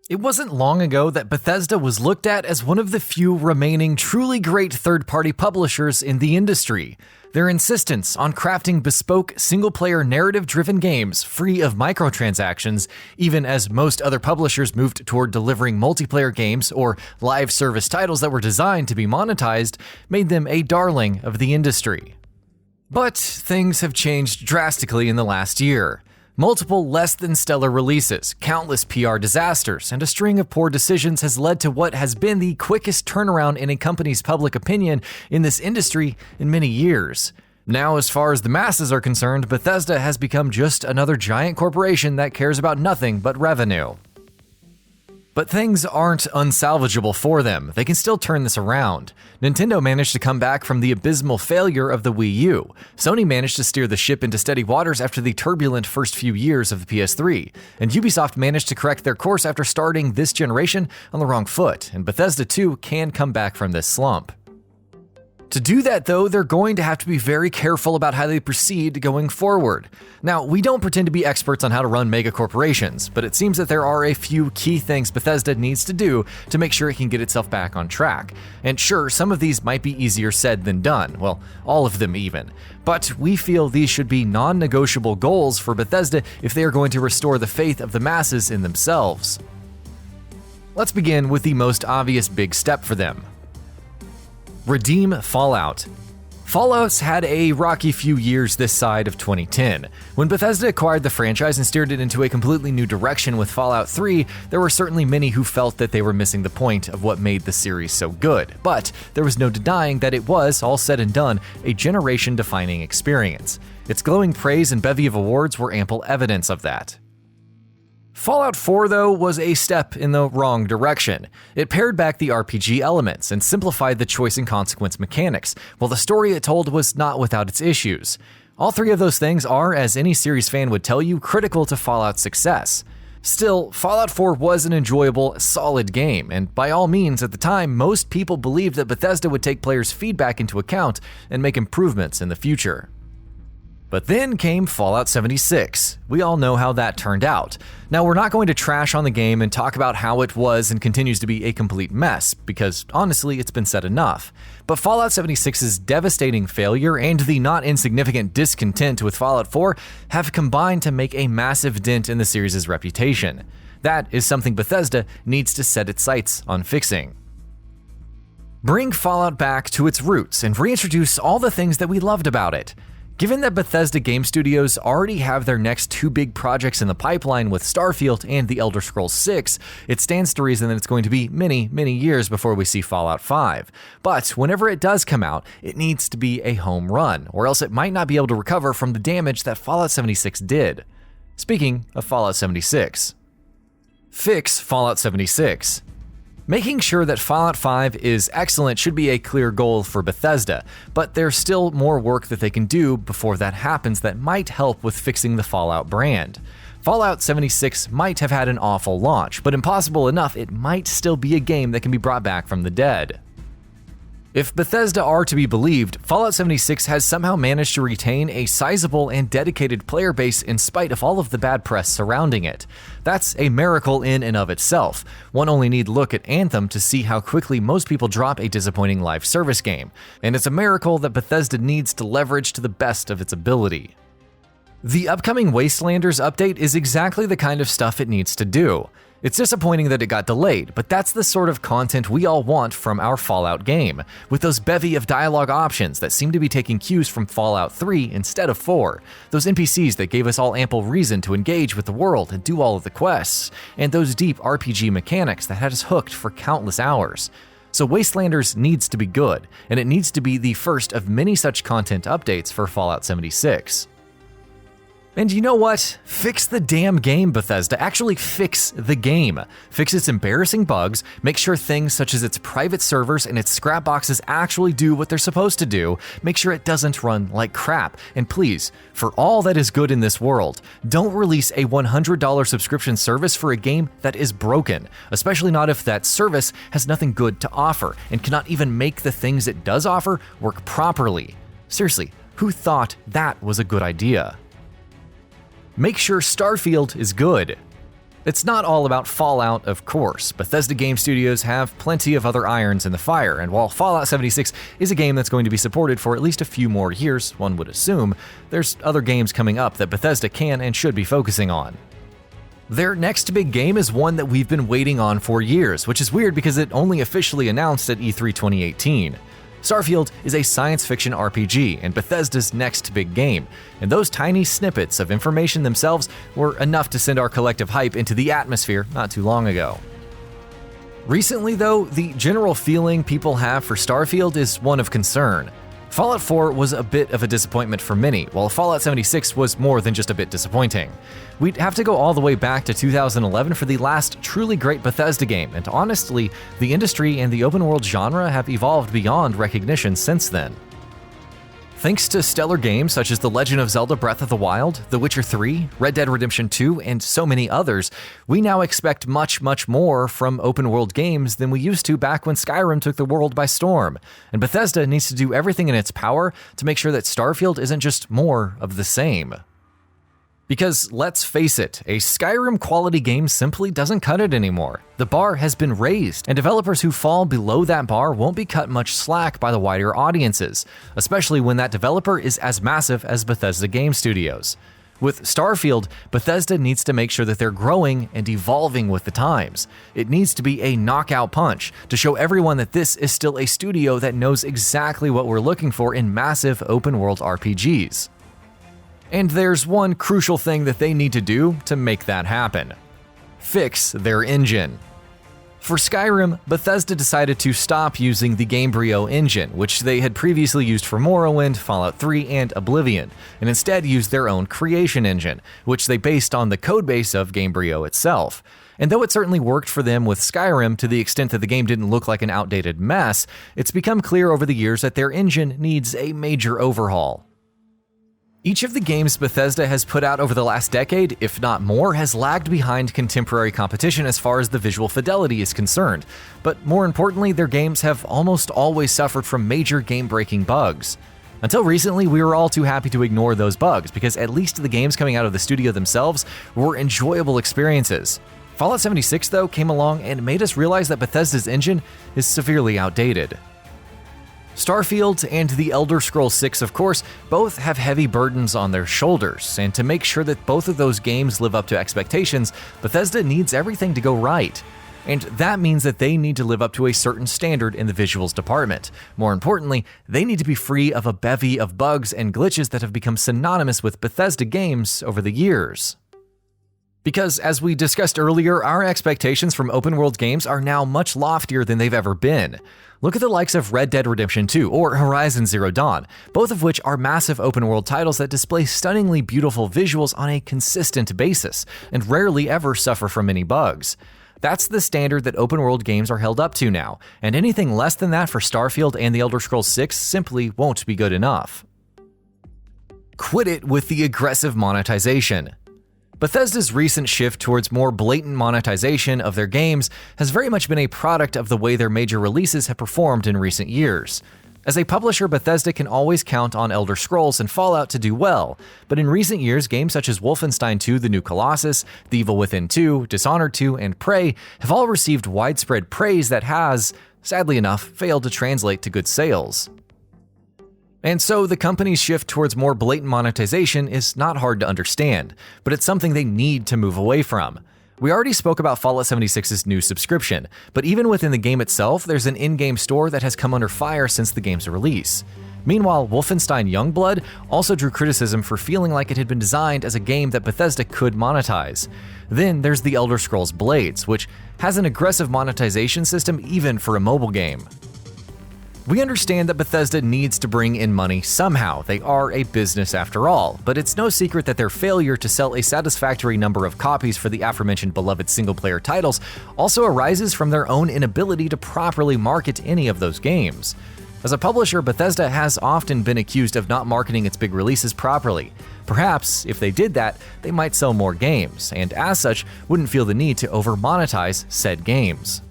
It wasn't long ago that Bethesda was looked at as one of the few remaining truly great third-party publishers in the industry. Their insistence on crafting bespoke, single-player, narrative-driven games free of microtransactions, even as most other publishers moved toward delivering multiplayer games or live service titles that were designed to be monetized, made them a darling of the industry. But things have changed drastically in the last year. Multiple less-than-stellar releases, countless PR disasters, and a string of poor decisions has led to what has been the quickest turnaround in a company's public opinion in this industry in many years. Now, as far as the masses are concerned, Bethesda has become just another giant corporation that cares about nothing but revenue. But things aren't unsalvageable for them. They can still turn this around. Nintendo managed to come back from the abysmal failure of the Wii U. Sony managed to steer the ship into steady waters after the turbulent first few years of the PS3. And Ubisoft managed to correct their course after starting this generation on the wrong foot. And Bethesda too can come back from this slump. To do that, though, they're going to have to be very careful about how they proceed going forward. Now, we don't pretend to be experts on how to run mega corporations, but it seems that there are a few key things Bethesda needs to do to make sure it can get itself back on track. And sure, some of these might be easier said than done, well, all of them even. But we feel these should be non-negotiable goals for Bethesda if they are going to restore the faith of the masses in themselves. Let's begin with the most obvious big step for them. Redeem Fallout. Fallout's had a rocky few years this side of 2010. When Bethesda acquired the franchise and steered it into a completely new direction with Fallout 3, there were certainly many who felt that they were missing the point of what made the series so good. But there was no denying that it was, all said and done, a generation-defining experience. Its glowing praise and bevy of awards were ample evidence of that. Fallout 4, though, was a step in the wrong direction. It pared back the RPG elements and simplified the choice and consequence mechanics, while the story it told was not without its issues. All three of those things are, as any series fan would tell you, critical to Fallout's success. Still, Fallout 4 was an enjoyable, solid game, and by all means, at the time, most people believed that Bethesda would take players' feedback into account and make improvements in the future. But then came Fallout 76. We all know how that turned out. Now, we're not going to trash on the game and talk about how it was and continues to be a complete mess, because honestly, it's been said enough. But Fallout 76's devastating failure and the not insignificant discontent with Fallout 4 have combined to make a massive dent in the series' reputation. That is something Bethesda needs to set its sights on fixing. Bring Fallout back to its roots and reintroduce all the things that we loved about it. Given that Bethesda game studios already have their next two big projects in the pipeline with Starfield and The Elder Scrolls 6, it stands to reason that it's going to be many, many years before we see Fallout 5. But whenever it does come out, it needs to be a home run, or else it might not be able to recover from the damage that Fallout 76 did. Speaking of Fallout 76. Fix Fallout 76. Making sure that Fallout 5 is excellent should be a clear goal for Bethesda, but there's still more work that they can do before that happens that might help with fixing the Fallout brand. Fallout 76 might have had an awful launch, but impossible enough, it might still be a game that can be brought back from the dead. If Bethesda are to be believed, Fallout 76 has somehow managed to retain a sizable and dedicated player base in spite of all of the bad press surrounding it. That's a miracle in and of itself. One only need look at Anthem to see how quickly most people drop a disappointing live service game, and it's a miracle that Bethesda needs to leverage to the best of its ability. The upcoming Wastelanders update is exactly the kind of stuff it needs to do. It's disappointing that it got delayed, but that's the sort of content we all want from our Fallout game, with those bevy of dialogue options that seem to be taking cues from Fallout 3 instead of 4, those NPCs that gave us all ample reason to engage with the world and do all of the quests, and those deep RPG mechanics that had us hooked for countless hours. So Wastelanders needs to be good, and it needs to be the first of many such content updates for Fallout 76. And you know what? Fix the damn game, Bethesda. Actually fix the game. Fix its embarrassing bugs, make sure things such as its private servers and its scrap boxes actually do what they're supposed to do, make sure it doesn't run like crap, and please, for all that is good in this world, don't release a $100 subscription service for a game that is broken, especially not if that service has nothing good to offer and cannot even make the things it does offer work properly. Seriously, who thought that was a good idea? Make sure Starfield is good. It's not all about Fallout, of course. Bethesda game studios have plenty of other irons in the fire, and while Fallout 76 is a game that's going to be supported for at least a few more years, one would assume, there's other games coming up that Bethesda can and should be focusing on. Their next big game is one that we've been waiting on for years, which is weird because it only officially announced at E3 2018. Starfield is a science fiction RPG and Bethesda's next big game, and those tiny snippets of information themselves were enough to send our collective hype into the atmosphere not too long ago. Recently though, the general feeling people have for Starfield is one of concern. Fallout 4 was a bit of a disappointment for many, while Fallout 76 was more than just a bit disappointing. We'd have to go all the way back to 2011 for the last truly great Bethesda game, and honestly, the industry and the open world genre have evolved beyond recognition since then. Thanks to stellar games such as The Legend of Zelda Breath of the Wild, The Witcher 3, Red Dead Redemption 2, and so many others, we now expect much more from open-world games than we used to back when Skyrim took the world by storm, and Bethesda needs to do everything in its power to make sure that Starfield isn't just more of the same. Because let's face it, a Skyrim quality game simply doesn't cut it anymore. The bar has been raised, and developers who fall below that bar won't be cut much slack by the wider audiences, especially when that developer is as massive as Bethesda Game Studios. With Starfield, Bethesda needs to make sure that they're growing and evolving with the times. It needs to be a knockout punch to show everyone that this is still a studio that knows exactly what we're looking for in massive open-world RPGs. And there's one crucial thing that they need to do to make that happen. Fix their engine. For Skyrim, Bethesda decided to stop using the Gamebryo engine, which they had previously used for Morrowind, Fallout 3, and Oblivion, and instead used their own creation engine, which they based on the codebase of Gamebryo itself. And though it certainly worked for them with Skyrim to the extent that the game didn't look like an outdated mess, it's become clear over the years that their engine needs a major overhaul. Each of the games Bethesda has put out over the last decade, if not more, has lagged behind contemporary competition as far as the visual fidelity is concerned. But more importantly, their games have almost always suffered from major game-breaking bugs. Until recently, we were all too happy to ignore those bugs, because at least the games coming out of the studio themselves were enjoyable experiences. Fallout 76, though, came along and made us realize that Bethesda's engine is severely outdated. Starfield and The Elder Scrolls 6, of course, both have heavy burdens on their shoulders, and to make sure that both of those games live up to expectations, Bethesda needs everything to go right. And that means that they need to live up to a certain standard in the visuals department. More importantly, they need to be free of a bevy of bugs and glitches that have become synonymous with Bethesda games over the years. Because, as we discussed earlier, our expectations from open-world games are now much loftier than they've ever been. Look at the likes of Red Dead Redemption 2 or Horizon Zero Dawn, both of which are massive open-world titles that display stunningly beautiful visuals on a consistent basis, and rarely ever suffer from any bugs. That's the standard that open-world games are held up to now, and anything less than that for Starfield and The Elder Scrolls 6 simply won't be good enough. Quit it with the aggressive monetization. Bethesda's recent shift towards more blatant monetization of their games has very much been a product of the way their major releases have performed in recent years. As a publisher, Bethesda can always count on Elder Scrolls and Fallout to do well, but in recent years, games such as Wolfenstein 2: The New Colossus, The Evil Within 2, Dishonored 2, and Prey have all received widespread praise that has, sadly enough, failed to translate to good sales. And so the company's shift towards more blatant monetization is not hard to understand, but it's something they need to move away from. We already spoke about Fallout 76's new subscription, but even within the game itself, there's an in-game store that has come under fire since the game's release. Meanwhile, Wolfenstein Youngblood also drew criticism for feeling like it had been designed as a game that Bethesda could monetize. Then there's The Elder Scrolls Blades, which has an aggressive monetization system even for a mobile game. We understand that Bethesda needs to bring in money somehow. They are a business after all, but it's no secret that their failure to sell a satisfactory number of copies for the aforementioned beloved single-player titles also arises from their own inability to properly market any of those games. As a publisher, Bethesda has often been accused of not marketing its big releases properly. Perhaps, if they did that, they might sell more games, and as such, wouldn't feel the need to over-monetize said games.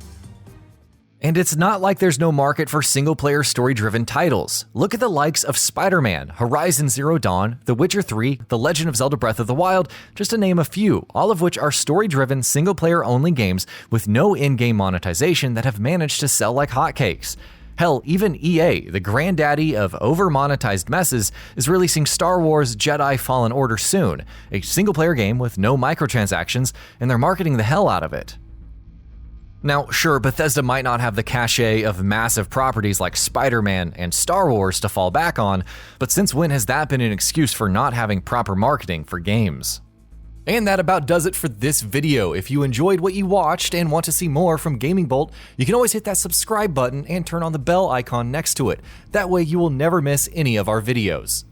And it's not like there's no market for single-player story-driven titles. Look at the likes of Spider-Man, Horizon Zero Dawn, The Witcher 3, The Legend of Zelda Breath of the Wild, just to name a few, all of which are story-driven, single-player-only games with no in-game monetization that have managed to sell like hotcakes. Hell, even EA, the granddaddy of over-monetized messes, is releasing Star Wars Jedi Fallen Order soon, a single-player game with no microtransactions, and they're marketing the hell out of it. Now, sure, Bethesda might not have the cachet of massive properties like Spider-Man and Star Wars to fall back on, but since when has that been an excuse for not having proper marketing for games? And that about does it for this video. If you enjoyed what you watched and want to see more from GamingBolt, you can always hit that subscribe button and turn on the bell icon next to it. That way you will never miss any of our videos.